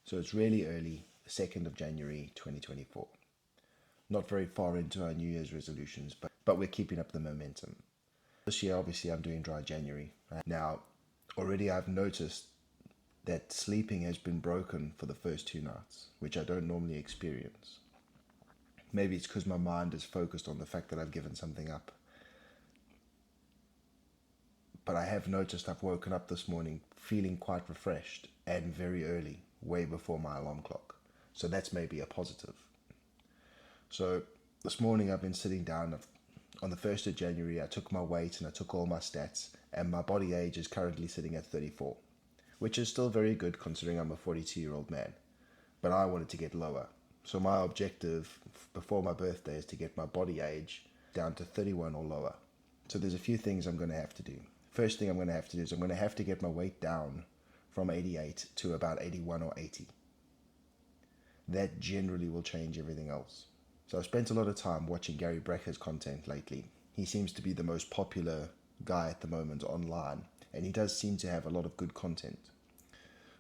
So it's really early, the 2nd of January 2024. Not very far into our New Year's resolutions, but we're keeping up the momentum. This year, obviously, I'm doing dry January. Now, already I've noticed that sleeping has been broken for the first 2 nights, which I don't normally experience. Maybe it's because my mind is focused on the fact that I've given something up. But I have noticed I've woken up this morning feeling quite refreshed and very early, way before my alarm clock. So that's maybe a positive. So this morning I've been sitting down. On the 1st of January, I took my weight and I took all my stats, and my body age is currently sitting at 34, which is still very good considering I'm a 42-year-old man. But I wanted to get lower. So my objective before my birthday is to get my body age down to 31 or lower. So there's a few things I'm going to have to do. First thing I'm going to have to do is I'm going to have to get my weight down from 88 to about 81 or 80. That generally will change everything else. So I've spent a lot of time watching Gary Brecker's content lately. He seems to be the most popular guy at the moment online, and he does seem to have a lot of good content.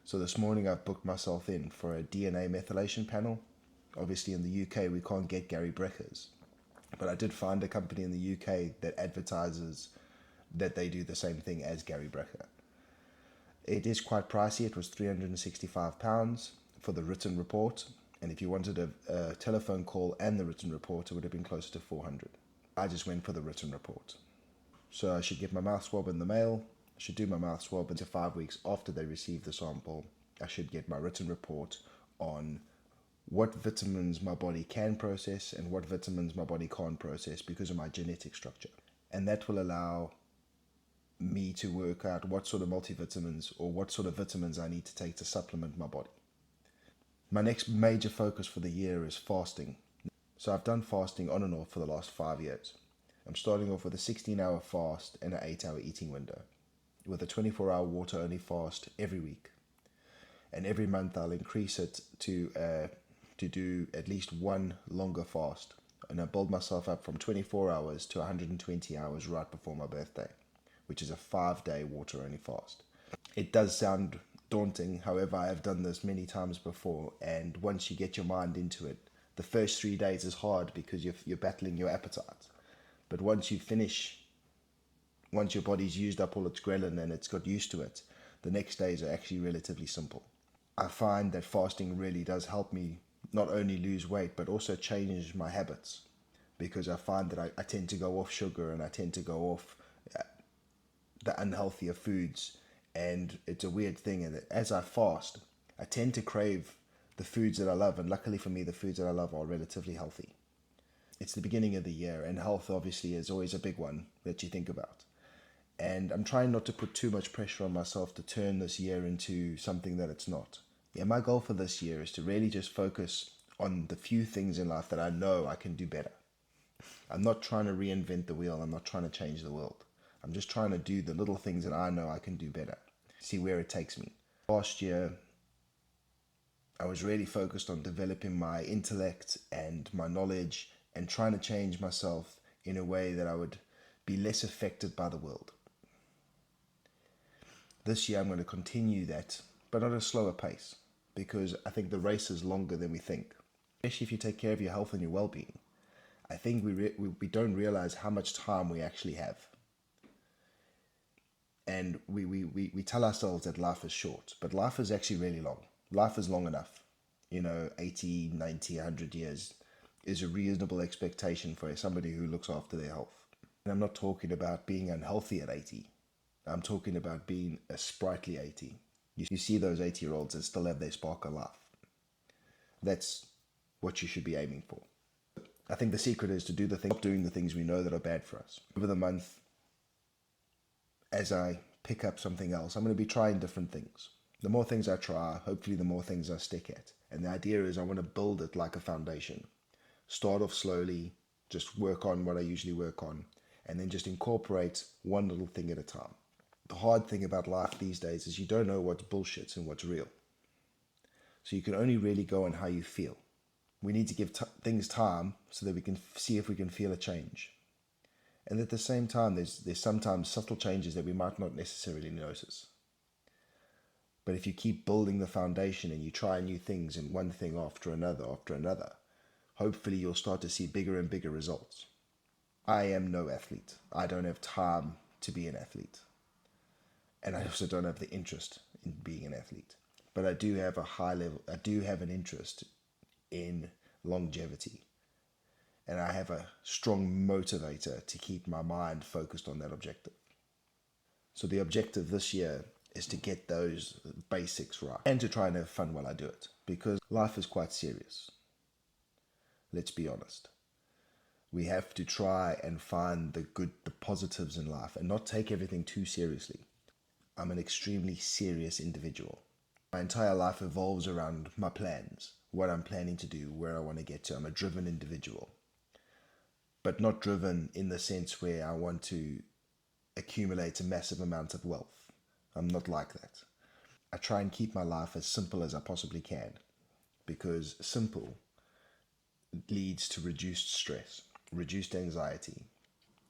So this morning I've booked myself in for a DNA methylation panel. Obviously in the UK we can't get Gary Brecker's, but I did find a company in the UK that advertises that they do the same thing as Gary Brecker. It is quite pricey. It was £365 for the written report, and if you wanted a telephone call and the written report, it would have been closer to £400. I just went for the written report. So I should get my mouth swab in the mail. I should do my mouth swab until 5 weeks after they receive the sample. I should get my written report on what vitamins my body can process and what vitamins my body can't process because of my genetic structure. And that will allow me to work out what sort of multivitamins or what sort of vitamins I need to take to supplement my body. My next major focus for the year is fasting. So I've done fasting on and off for the last 5 years. I'm starting off with a 16-hour fast and an 8-hour eating window, with a 24-hour water-only fast every week. And every month I'll increase it to do at least one longer fast. And I build myself up from 24 hours to 120 hours right before my birthday, which is a 5-day water-only fast. It does sound daunting, however, I have done this many times before, and once you get your mind into it, the first 3 days is hard because you're battling your appetite. But once you finish, once your body's used up all its ghrelin and it's got used to it, the next days are actually relatively simple. I find that fasting really does help me not only lose weight, but also change my habits, because I find that I tend to go off sugar and I tend to go off the unhealthier foods, and it's a weird thing. And as I fast, I tend to crave the foods that I love, and luckily for me, the foods that I love are relatively healthy. It's the beginning of the year, and health obviously is always a big one that you think about. And I'm trying not to put too much pressure on myself to turn this year into something that it's not. Yeah, my goal for this year is to really just focus on the few things in life that I know I can do better. I'm not trying to reinvent the wheel. I'm not trying to change the world. I'm just trying to do the little things that I know I can do better. See where it takes me. Last year, I was really focused on developing my intellect and my knowledge and trying to change myself in a way that I would be less affected by the world. This year I'm going to continue that, but at a slower pace, because I think the race is longer than we think. Especially if you take care of your health and your well-being. I think we don't realize how much time we actually have. And we tell ourselves that life is short, but life is actually really long. Life is long enough. 80, 90, 100 years is a reasonable expectation for somebody who looks after their health. And I'm not talking about being unhealthy at 80. I'm talking about being a sprightly 80. You see those 80-year-olds that still have their spark of life. That's what you should be aiming for. I think the secret is to stop doing the things we know that are bad for us. Over the month, as I pick up something else, I'm going to be trying different things. The more things I try, hopefully the more things I stick at. And the idea is I want to build it like a foundation. Start off slowly, just work on what I usually work on, and then just incorporate one little thing at a time. The hard thing about life these days is you don't know what's bullshit and what's real. So you can only really go on how you feel. We need to give things time so that we can see if we can feel a change. And at the same time, there's sometimes subtle changes that we might not necessarily notice. But if you keep building the foundation and you try new things and one thing after another, hopefully you'll start to see bigger and bigger results. I am no athlete. I don't have time to be an athlete. And I also don't have the interest in being an athlete. But I do have an interest in longevity. And I have a strong motivator to keep my mind focused on that objective. So the objective this year is to get those basics right and to try and have fun while I do it, because life is quite serious. Let's be honest. We have to try and find the positives in life and not take everything too seriously. I'm an extremely serious individual. My entire life evolves around my plans, what I'm planning to do, where I want to get to. I'm a driven individual, but not driven in the sense where I want to accumulate a massive amount of wealth. I'm not like that. I try and keep my life as simple as I possibly can, because simple leads to reduced stress, reduced anxiety.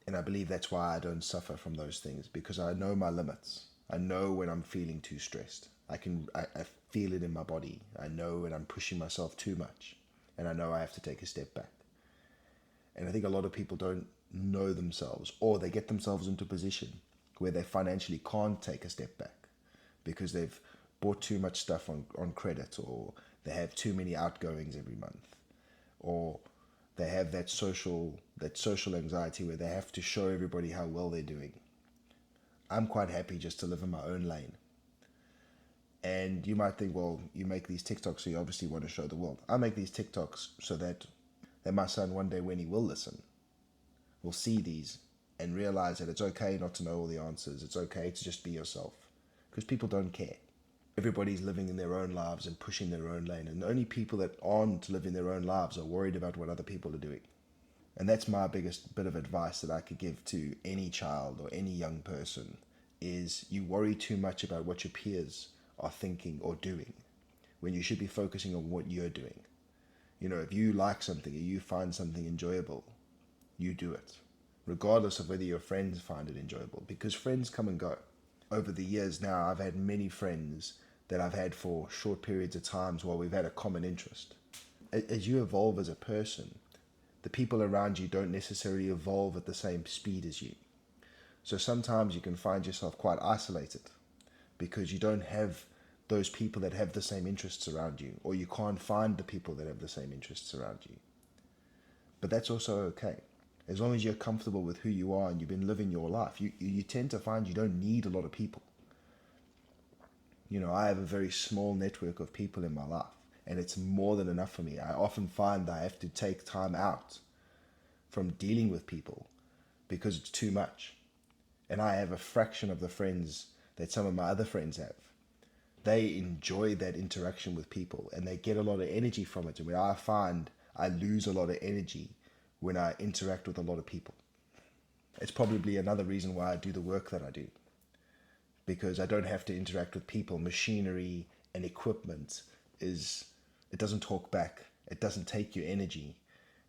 And I believe that's why I don't suffer from those things, because I know my limits. I know when I'm feeling too stressed. I feel it in my body. I know when I'm pushing myself too much, and I know I have to take a step back. And I think a lot of people don't know themselves, or they get themselves into a position where they financially can't take a step back because they've bought too much stuff on credit, or they have too many outgoings every month, or they have that social anxiety where they have to show everybody how well they're doing. I'm quite happy just to live in my own lane. And you might think, well, you make these TikToks so you obviously want to show the world. I make these TikToks so that my son one day, when he will listen, will see these and realize that it's okay not to know all the answers. It's okay to just be yourself, because people don't care. Everybody's living in their own lives and pushing their own lane, and the only people that aren't living their own lives are worried about what other people are doing. And that's my biggest bit of advice that I could give to any child or any young person, is you worry too much about what your peers are thinking or doing when you should be focusing on what you're doing. You know, if you like something or you find something enjoyable, you do it, regardless of whether your friends find it enjoyable, because friends come and go. Over the years now, I've had many friends that I've had for short periods of times while we've had a common interest. As you evolve as a person, the people around you don't necessarily evolve at the same speed as you. So sometimes you can find yourself quite isolated because you don't have those people that have the same interests around you, or you can't find the people that have the same interests around you. But that's also okay. As long as you're comfortable with who you are and you've been living your life, you tend to find you don't need a lot of people. You know, I have a very small network of people in my life, and it's more than enough for me. I often find that I have to take time out from dealing with people because it's too much. And I have a fraction of the friends that some of my other friends have. They enjoy that interaction with people and they get a lot of energy from it. And where I find I lose a lot of energy when I interact with a lot of people. It's probably another reason why I do the work that I do, because I don't have to interact with people. Machinery and equipment it doesn't talk back. It doesn't take your energy,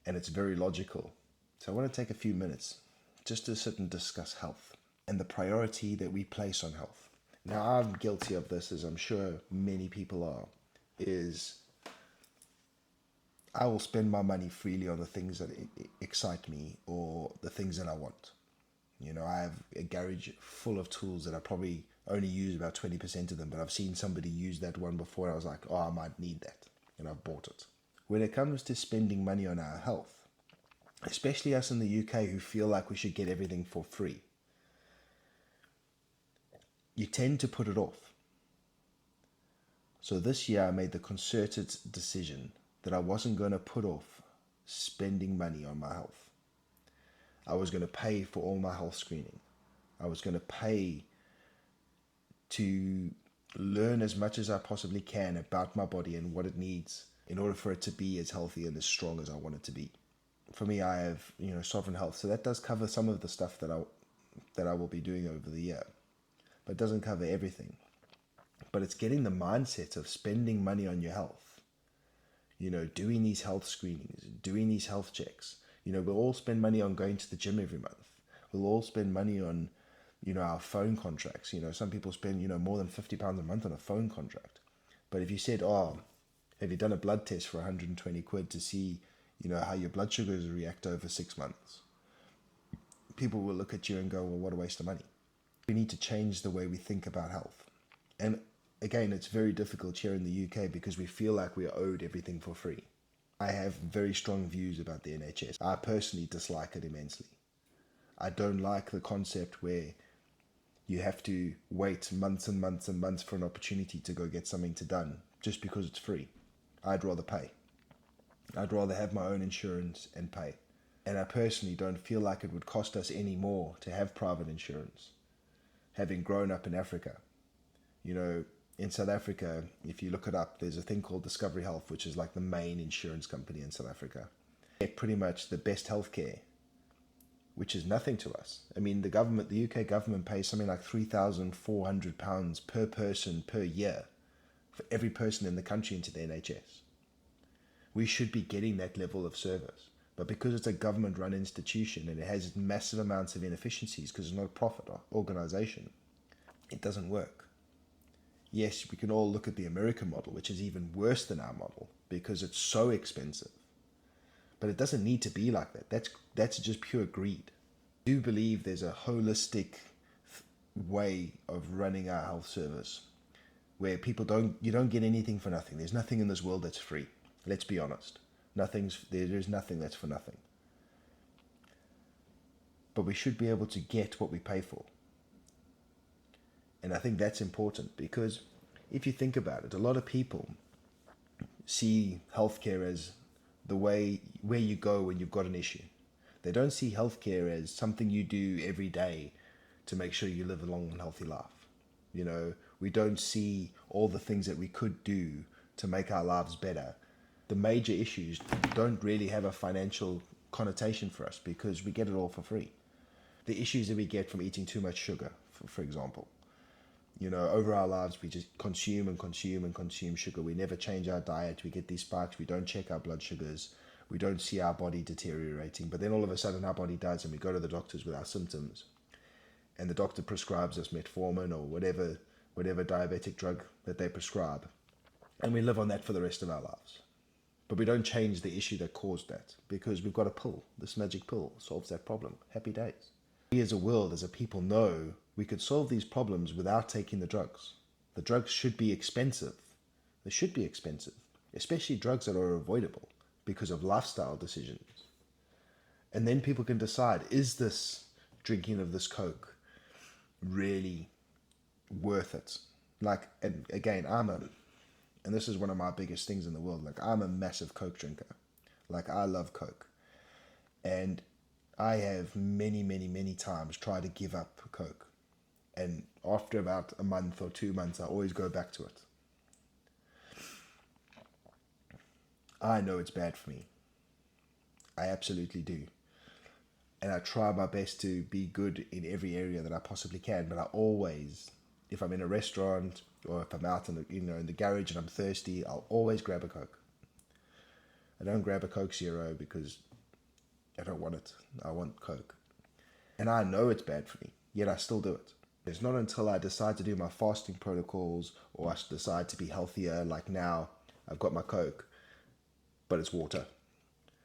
and it's very logical. So I want to take a few minutes just to sit and discuss health and the priority that we place on health. Now, I'm guilty of this, as I'm sure many people are, is I will spend my money freely on the things that excite me or the things that I want. You know, I have a garage full of tools that I probably only use about 20% of them, but I've seen somebody use that one before and I was like, oh, I might need that. And I've bought it. When it comes to spending money on our health, especially us in the UK who feel like we should get everything for free, you tend to put it off. So this year I made the concerted decision that I wasn't going to put off spending money on my health. I was going to pay for all my health screening. I was going to pay to learn as much as I possibly can about my body and what it needs in order for it to be as healthy and as strong as I want it to be. For me, I have, Sovereign Health, so that does cover some of the stuff that I will be doing over the year, but it doesn't cover everything. But it's getting the mindset of spending money on your health. Doing these health screenings, doing these health checks. We'll all spend money on going to the gym every month. We'll all spend money on our phone contracts. Some people spend, more than £50 a month on a phone contract. But if you said, oh, have you done a blood test for 120 quid to see, how your blood sugars react over 6 months? People will look at you and go, well, what a waste of money. We need to change the way we think about health. And again, it's very difficult here in the UK because we feel like we are owed everything for free. I have very strong views about the NHS. I personally dislike it immensely. I don't like the concept where you have to wait months and months and months for an opportunity to go get something done just because it's free. I'd rather pay. I'd rather have my own insurance and pay. And I personally don't feel like it would cost us any more to have private insurance. Having grown up in Africa, in South Africa, if you look it up, there's a thing called Discovery Health, which is like the main insurance company in South Africa. They get pretty much the best healthcare, which is nothing to us. I mean, the UK government pays something like £3,400 per person per year for every person in the country into the NHS. We should be getting that level of service. But because it's a government-run institution and it has massive amounts of inefficiencies because it's not a profit organization, it doesn't work. Yes, we can all look at the American model, which is even worse than our model because it's so expensive. But it doesn't need to be like that. That's just pure greed. I do believe there's a holistic way of running our health service where you don't get anything for nothing. There's nothing in this world that's free. Let's be honest. There's nothing that's for nothing. But we should be able to get what we pay for. And I think that's important because if you think about it, a lot of people see healthcare as the way where you go when you've got an issue. They don't see healthcare as something you do every day to make sure you live a long and healthy life. We don't see all the things that we could do to make our lives better. The major issues don't really have a financial connotation for us because we get it all for free. The issues that we get from eating too much sugar, for example. Over our lives, we just consume and consume and consume sugar. We never change our diet. We get these spikes. We don't check our blood sugars. We don't see our body deteriorating. But then all of a sudden our body does, and we go to the doctors with our symptoms. And the doctor prescribes us metformin or whatever diabetic drug that they prescribe. And we live on that for the rest of our lives. But we don't change the issue that caused that because we've got a pill. This magic pill solves that problem. Happy days. We as a world, as a people, know we could solve these problems without taking the drugs. The drugs should be expensive. They should be expensive, especially drugs that are avoidable because of lifestyle decisions. And then people can decide, is this drinking of this Coke really worth it? And again, and this is one of my biggest things in the world, I'm a massive Coke drinker. I love Coke. And I have many, many, many times tried to give up Coke. And after about a month or 2 months, I always go back to it. I know it's bad for me. I absolutely do. And I try my best to be good in every area that I possibly can. But I always, if I'm in a restaurant or if I'm out in the garage and I'm thirsty, I'll always grab a Coke. I don't grab a Coke Zero because I don't want it. I want Coke. And I know it's bad for me, yet I still do it. It's not until I decide to do my fasting protocols or I decide to be healthier, like now, I've got my Coke, but it's water.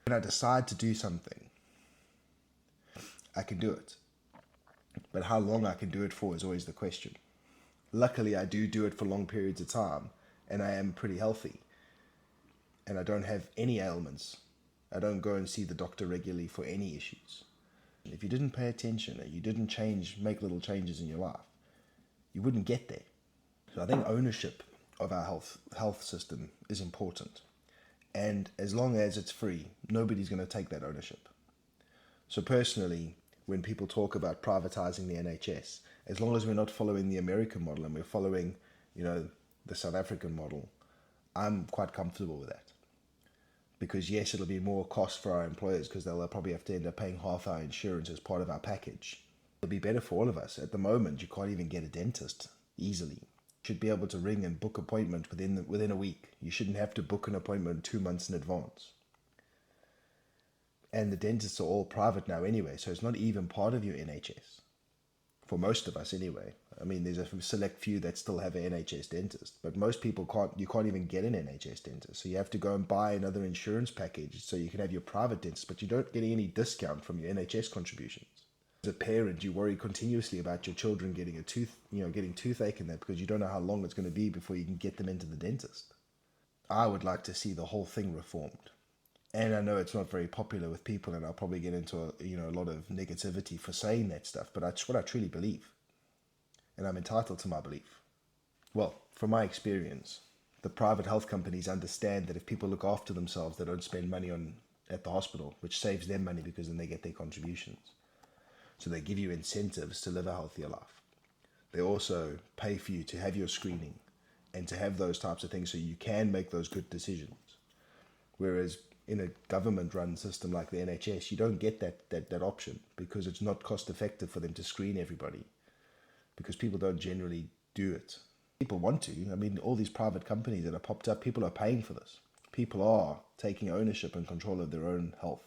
When I decide to do something, I can do it. But how long I can do it for is always the question. Luckily, I do it for long periods of time, and I am pretty healthy. And I don't have any ailments. I don't go and see the doctor regularly for any issues. If you didn't pay attention and you didn't make little changes in your life, you wouldn't get there. So I think ownership of our health system is important. And as long as it's free, nobody's going to take that ownership. So personally, when people talk about privatizing the NHS, as long as we're not following the American model and we're following, the South African model, I'm quite comfortable with that. Because yes, it'll be more cost for our employers because they'll probably have to end up paying half our insurance as part of our package. It'll be better for all of us. At the moment, you can't even get a dentist easily. You should be able to ring and book appointment within a week. You shouldn't have to book an appointment 2 months in advance. And the dentists are all private now anyway, so it's not even part of your NHS. for most of us anyway. I mean, there's a select few that still have an NHS dentist, but most people you can't even get an NHS dentist. So you have to go and buy another insurance package so you can have your private dentist, but you don't get any discount from your NHS contributions. As a parent, you worry continuously about your children getting getting toothache and that, because you don't know how long it's going to be before you can get them into the dentist. I would like to see the whole thing reformed. And I know it's not very popular with people, and I'll probably get into a lot of negativity for saying that stuff, but that's what I truly believe. And I'm entitled to my belief. Well, from my experience, the private health companies understand that if people look after themselves, they don't spend money at the hospital, which saves them money because then they get their contributions. So they give you incentives to live a healthier life. They also pay for you to have your screening and to have those types of things so you can make those good decisions. Whereas in a government-run system like the NHS, you don't get that option because it's not cost-effective for them to screen everybody, because people don't generally do it. People want to. I mean, all these private companies that are popped up, people are paying for this. People are taking ownership and control of their own health.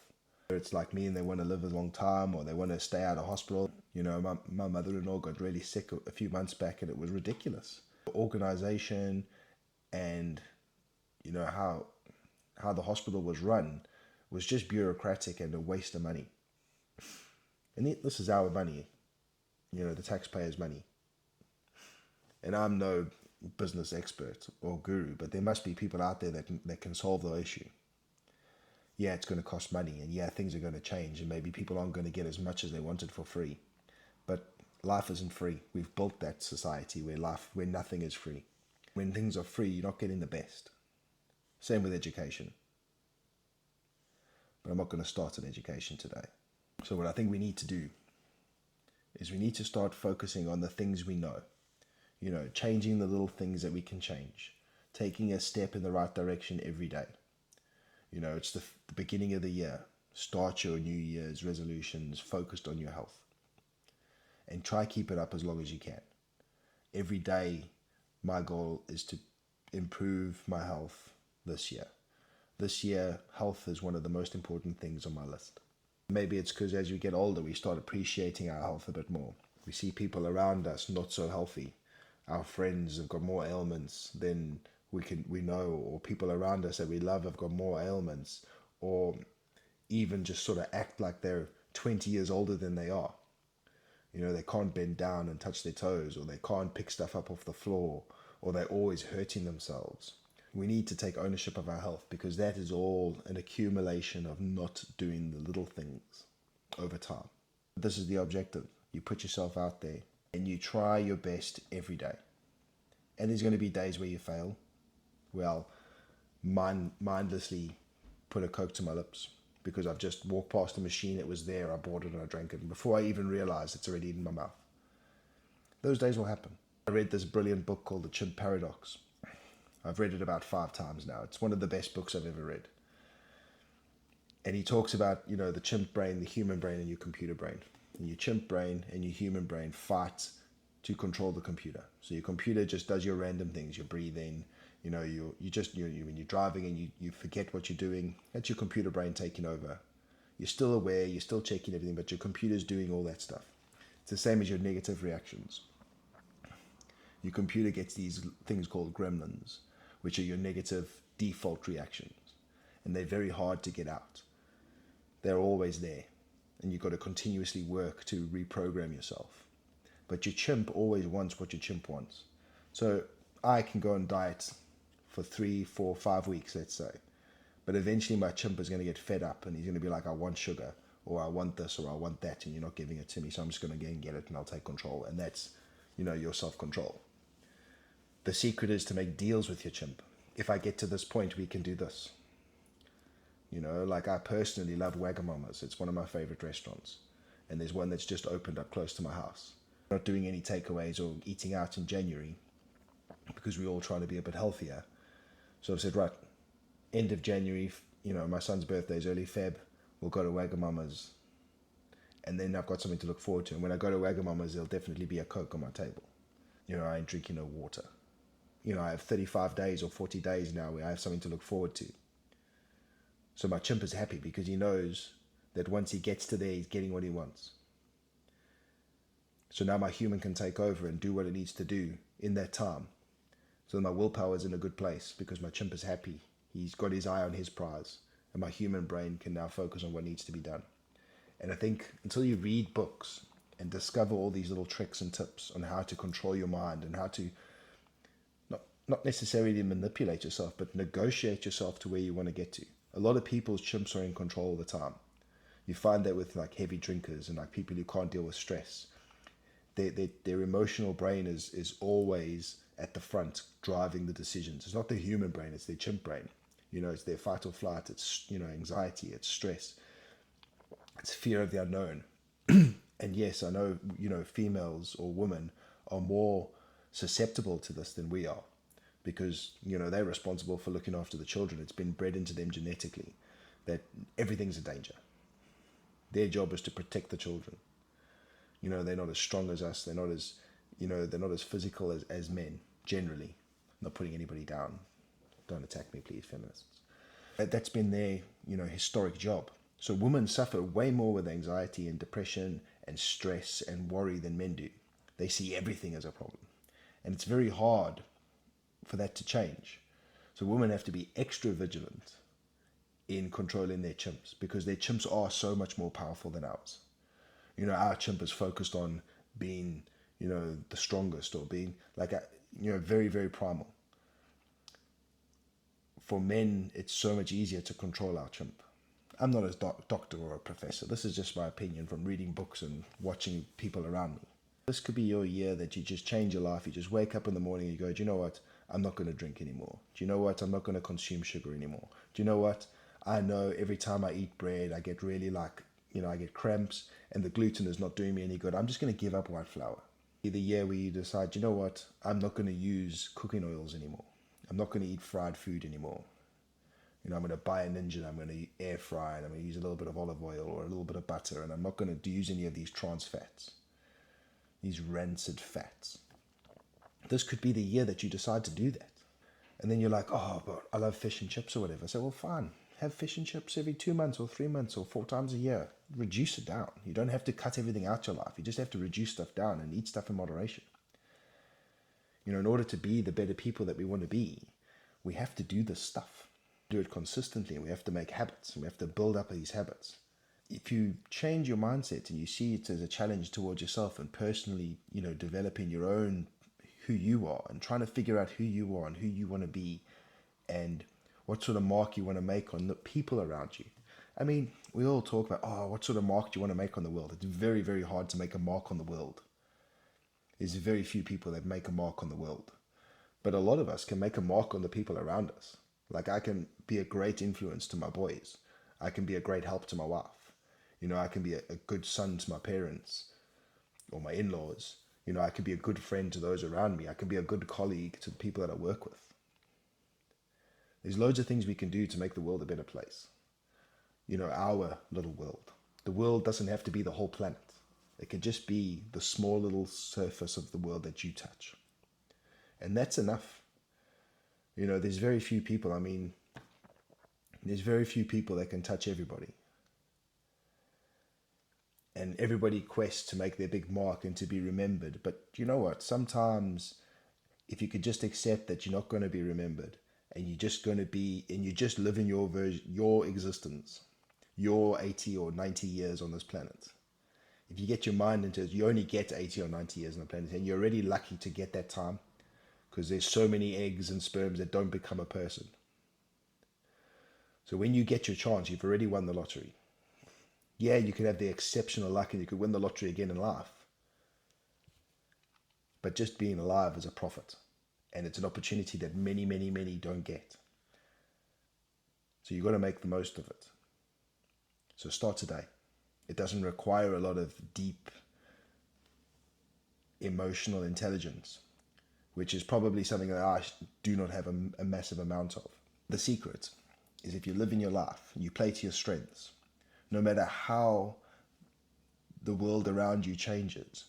It's like me and they want to live a long time, or they want to stay out of hospital. My mother-in-law got really sick a few months back, and it was ridiculous. The organization and how the hospital was run was just bureaucratic and a waste of money. And this is our money, the taxpayers' money. And I'm no business expert or guru, but there must be people out there that can solve the issue. Yeah, it's going to cost money, and yeah, things are going to change, and maybe people aren't going to get as much as they wanted for free. But life isn't free. We've built that society where nothing is free. When things are free, you're not getting the best. Same with education. But I'm not going to start on education today. So what I think we need to do is we need to start focusing on the things we know. Changing the little things that we can change. Taking a step in the right direction every day. It's the beginning of the year. Start your New Year's resolutions focused on your health. And try keep it up as long as you can. Every day, my goal is to improve my health this year. This year, health is one of the most important things on my list. Maybe it's because as we get older, we start appreciating our health a bit more. We see people around us not so healthy. Our friends have got more ailments than we know, or people around us that we love have got more ailments, or even just sort of act like they're 20 years older than they are. They can't bend down and touch their toes, or they can't pick stuff up off the floor, or they're always hurting themselves. We need to take ownership of our health, because that is all an accumulation of not doing the little things over time. This is the objective. You put yourself out there and you try your best every day. And there's going to be days where you fail. Well, mindlessly put a Coke to my lips because I've just walked past the machine, it was there, I bought it and I drank it. And before I even realized it's already in my mouth. Those days will happen. I read this brilliant book called The Chimp Paradox. I've read it about 5 times now. It's one of the best books I've ever read. And he talks about, the chimp brain, the human brain, and your computer brain. And your chimp brain and your human brain fight to control the computer. So your computer just does your random things. You're breathing, when you're driving and you forget what you're doing. That's your computer brain taking over. You're still aware, you're still checking everything, but your computer's doing all that stuff. It's the same as your negative reactions. Your computer gets these things called gremlins, which are your negative default reactions. And they're very hard to get out. They're always there. And you've got to continuously work to reprogram yourself. But your chimp always wants what your chimp wants. So I can go on diet for 3, 4, 5 weeks, let's say. But eventually my chimp is going to get fed up and he's going to be like, I want sugar, or I want this, or I want that, and you're not giving it to me. So I'm just going to go and get it and I'll take control. And that's, your self-control. The secret is to make deals with your chimp. If I get to this point, we can do this. Like I personally love Wagamama's. It's one of my favorite restaurants. And there's one that's just opened up close to my house. I'm not doing any takeaways or eating out in January because we're all trying to be a bit healthier. So I've said, right, end of January, my son's birthday is early Feb, we'll go to Wagamama's. And then I've got something to look forward to. And when I go to Wagamama's, there'll definitely be a Coke on my table. I ain't drinking no water. I have 35 days or 40 days now where I have something to look forward to. So my chimp is happy because he knows that once he gets to there, he's getting what he wants. So now my human can take over and do what it needs to do in that time. So my willpower is in a good place because my chimp is happy. He's got his eye on his prize. And my human brain can now focus on what needs to be done. And I think until you read books and discover all these little tricks and tips on how to control your mind and how to not necessarily manipulate yourself, but negotiate yourself to where you want to get to. A lot of people's chimps are in control all the time. You find that with like heavy drinkers and like people who can't deal with stress. Their emotional brain is always at the front driving the decisions. It's not the human brain, it's their chimp brain. It's their fight or flight, it's anxiety, it's stress, it's fear of the unknown. And yes, I know, females or women are more susceptible to this than we are because, they're responsible for looking after the children. It's been bred into them genetically that everything's a danger. Their job is to protect the children. They're not as strong as us. They're not as, they're not as physical as men, generally. I'm not putting anybody down. Don't attack me, please, feminists. That's been their, historic job. So women suffer way more with anxiety and depression and stress and worry than men do. They see everything as a problem. And it's very hard for that to change. So women have to be extra vigilant in controlling their chimps because their chimps are so much more powerful than ours. Our chimp is focused on being, the strongest or being like, very, very primal. For men, it's so much easier to control our chimp. I'm not a doctor or a professor. This is just my opinion from reading books and watching people around me. This could be your year that you just change your life. You just wake up in the morning and you go, do you know what? I'm not going to drink anymore. Do you know what? I'm not going to consume sugar anymore. Do you know what? I know every time I eat bread, I get really I get cramps and the gluten is not doing me any good. I'm just going to give up white flour. The year where you decide, you know what? I'm not going to use cooking oils anymore. I'm not going to eat fried food anymore. I'm going to buy a Ninja and I'm going to air fry and I'm going to use a little bit of olive oil or a little bit of butter and I'm not going to use any of these trans fats, these rancid fats. This could be the year that you decide to do that. And then you're like, oh, but I love fish and chips or whatever. So, well, fine. Have fish and chips every 2 months or 3 months or 4 times a year. Reduce it down. You don't have to cut everything out your life. You just have to reduce stuff down and eat stuff in moderation. In order to be the better people that we want to be, we have to do this stuff. Do it consistently and we have to make habits and we have to build up these habits. If you change your mindset and you see it as a challenge towards yourself and personally, developing your own who you are and trying to figure out who you are and who you want to be and what sort of mark you want to make on the people around you. I mean, we all talk about, what sort of mark do you want to make on the world? It's very, very hard to make a mark on the world. There's very few people that make a mark on the world. But a lot of us can make a mark on the people around us. Like I can be a great influence to my boys. I can be a great help to my wife. I can be a good son to my parents or my in-laws. I can be a good friend to those around me. I can be a good colleague to the people that I work with. There's loads of things we can do to make the world a better place. Our little world. The world doesn't have to be the whole planet. It can just be the small little surface of the world that you touch. And that's enough. There's very few people, there's very few people that can touch everybody. And everybody quests to make their big mark and to be remembered. But you know what? Sometimes if you could just accept that you're not going to be remembered and you're just going to be, and you just live in your existence, your 80 or 90 years on this planet. If you get your mind into it, you only get 80 or 90 years on the planet and you're already lucky to get that time. Because there's so many eggs and sperms that don't become a person. So when you get your chance, you've already won the lottery. Yeah, you could have the exceptional luck and you could win the lottery again in life. But just being alive is a profit. And it's an opportunity that many, many, many don't get. So you've got to make the most of it. So start today. It doesn't require a lot of deep emotional intelligence, which is probably something that I do not have a massive amount of. The secret is if you live in your life, you play to your strengths, no matter how the world around you changes,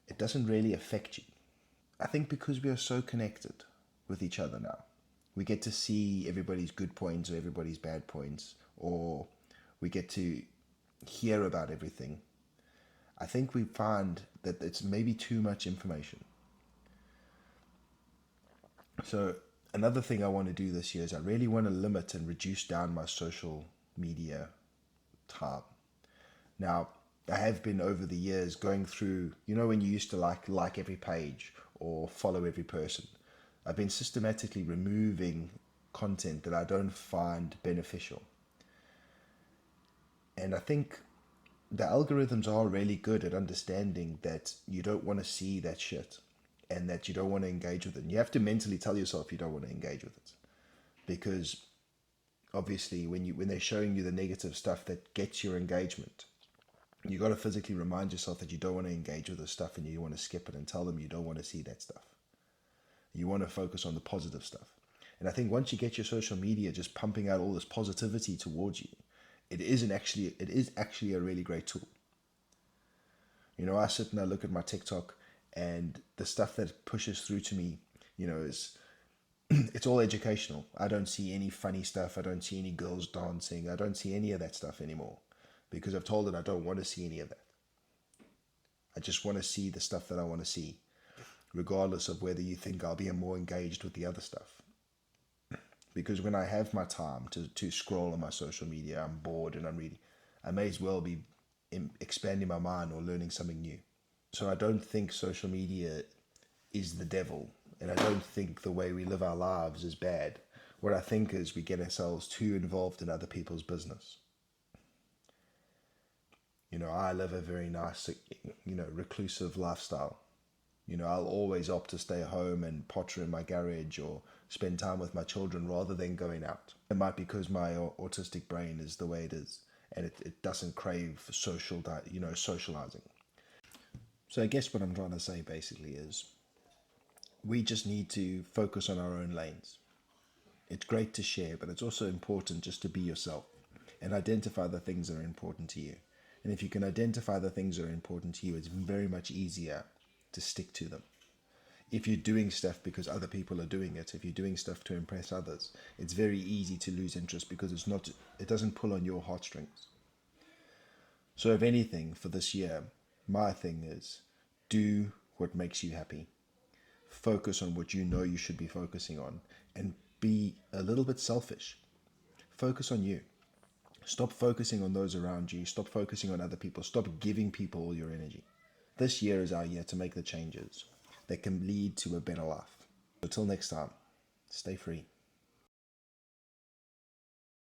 it doesn't really affect you. I think because we are so connected with each other now, we get to see everybody's good points or everybody's bad points, or we get to hear about everything. I think we find that it's maybe too much information. So another thing I want to do this year is I really want to limit and reduce down my social media time. Now, I have been over the years going through, when you used to like every page or follow every person. I've been systematically removing content that I don't find beneficial. And I think the algorithms are really good at understanding that you don't want to see that shit and that you don't want to engage with it. And you have to mentally tell yourself you don't want to engage with it. Because obviously when they're showing you the negative stuff that gets your engagement, you got to physically remind yourself that you don't want to engage with the stuff and you want to skip it and tell them you don't want to see that stuff. You want to focus on the positive stuff. And I think once you get your social media just pumping out all this positivity towards you, it is actually a really great tool. I sit and I look at my TikTok, and the stuff that pushes through to me, is it's all educational. I don't see any funny stuff. I don't see any girls dancing. I don't see any of that stuff anymore, because I've told it I don't want to see any of that. I just want to see the stuff that I want to see, regardless of whether you think I'll be more engaged with the other stuff. Because when I have my time to scroll on my social media, I'm bored and I'm reading. I may as well be expanding my mind or learning something new. So I don't think social media is the devil, and I don't think the way we live our lives is bad. What I think is we get ourselves too involved in other people's business. I live a very nice, reclusive lifestyle. I'll always opt to stay home and potter in my garage or spend time with my children rather than going out. It might be because my autistic brain is the way it is, and it doesn't crave socializing. So I guess what I'm trying to say basically is we just need to focus on our own lanes. It's great to share, but it's also important just to be yourself and identify the things that are important to you. And if you can identify the things that are important to you, it's very much easier to stick to them. If you're doing stuff because other people are doing it, if you're doing stuff to impress others, it's very easy to lose interest because it doesn't pull on your heartstrings. So if anything, for this year, my thing is do what makes you happy. Focus on what you know you should be focusing on, and be a little bit selfish. Focus on you. Stop focusing on those around you. Stop focusing on other people. Stop giving people all your energy. This year is our year to make the changes that can lead to a better life. Until next time, stay free.